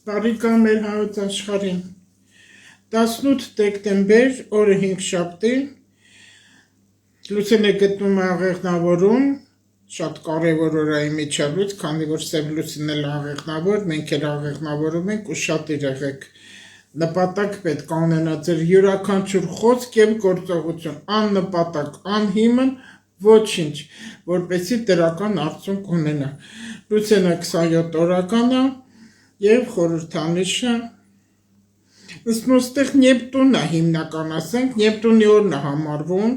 Բարիկա մեր հայոց աշխարհին 18 դեկտեմբեր օրը 5 շաբթի լուսինը գտնում է աղեղնավորում շատ կարևոր օրայի միջավայր, քանի որ Սև լուսինն էլ աղեղնավոր, մենք էլ աղեղնավորում ենք ու շատ եղեք նպատակ պետք է ունենա ձեր յուրաքանչյուր խոսք եւ գործողություն, աննպատակ, անհիմն ոչինչ, որպեսզի դրական արդյունք ունենա։ Լուսինը 27 օրական է եւ խորհրդանիշը Ստեղ Նեպտունն է հիմնական, ասենք, Նեպտունի օրն է համարվում,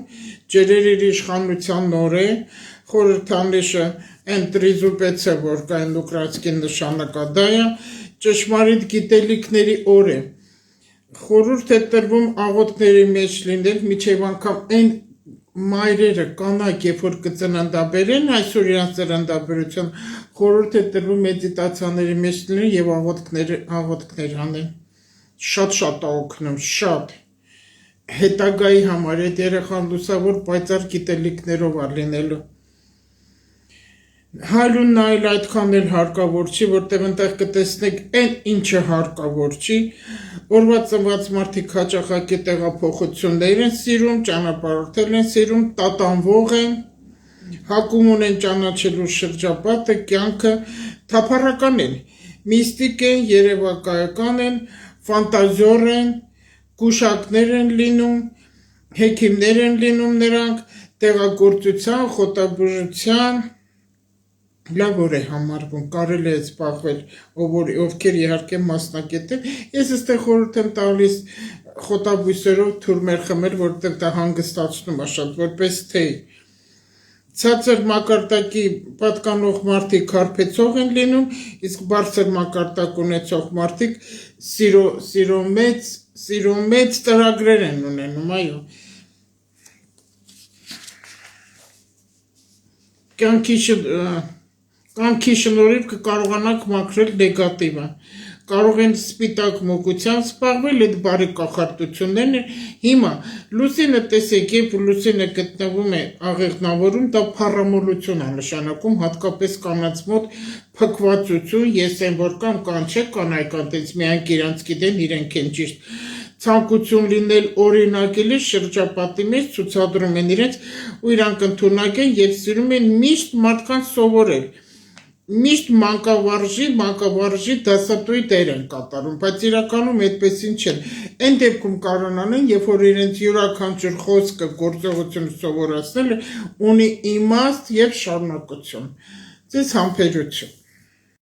ջրերի իշխանության օր է, խորհրդանիշը ընտրիզուպեցը, որ կային ուկրաինսկի նշանակա դա է, ճշմարիտ գիտելիքների օր է։ Խորհուրդ է տրվում աղոթքների մեջ լինել, միջև անգամ այն մայրերը կանայք, երբ որ կծննդաբերեն այսօր իրանց ծննդաբերություն, խորհուրդ է տրվում մեդիտացիաների մեջ լինել եւ աղոթքներ անեն։ Շատ օգնում, շատ հետագայի համար այդ երեխան լուսավոր պայծառ գիտելիքներով է լինելու։ Հայլուն նայել այդքան էլ հարկավոր չի, որտեղ այնտեղ կտեսնեք այն ինչը հարկավոր չի, օրվա ծնված մարդիկ հաճախակի տեղափոխություններ են սիրում, ճանապարհորդել են սիրում, տատանվող են, հակում ունեն ճանաչելու շրջապատը, կյանքը, թափառական են, միստիկ են, երևակայական են, ֆանտազիոր են, գուշակներ են լինում, հեքիմներ են լինում նրանք, տեղագործության, խոտաբուժության, լավ օր է համարվում, կարելի է զբաղվել, ովքեր իհարկե մասնակից են, ես այստեղ խորհուրդ եմ տալիս խոտաբույսերով թուրմեր խմել, որտեղ դա հանգստացնում է շատ, որպես թեյ։ Ցածր մակարդակի պատկանող մարդիկ հարբեցող են լինում, իսկ բարձր մակարդակ ունեցող մարդիկ սիրո մեծ ծրագրեր են ունենում, այո։ Կյանքի շնորհիվ կկարողանաք մաքրել նեգատիվը, կարող են սպիտակ մոգությամբ զբաղվել, այդ բարի կախարդություններն հիմա լուսինը տեսեք, երբ լուսինը գտնվում է աղեղնավորում, դա փառամոլություն է նշանակում, հատկապես կանանց մոտ փքվածություն, ես եմ որ կան չէ կանայք այնտեղ միայն իրանց գիտեն, իրենք են ճիշտ, ցանկություն լինել օրինակելի շրջապատի մեջ ցուցադրում են իրենց ու իրանք ընդունակ են եւ սիրում են միշտ մարդկանց սովորել, միշտ մանկավարժի դասատուի դեր են կատարում, բայց իրականում այդպեսին չեն, այն դեպքում կարողանան, երբ որ իրենց յուրաքանչյուր խոսքը, գործողությունը սովորացնել ունի իմաստ եւ շարունակություն, ձեզ համբերություն։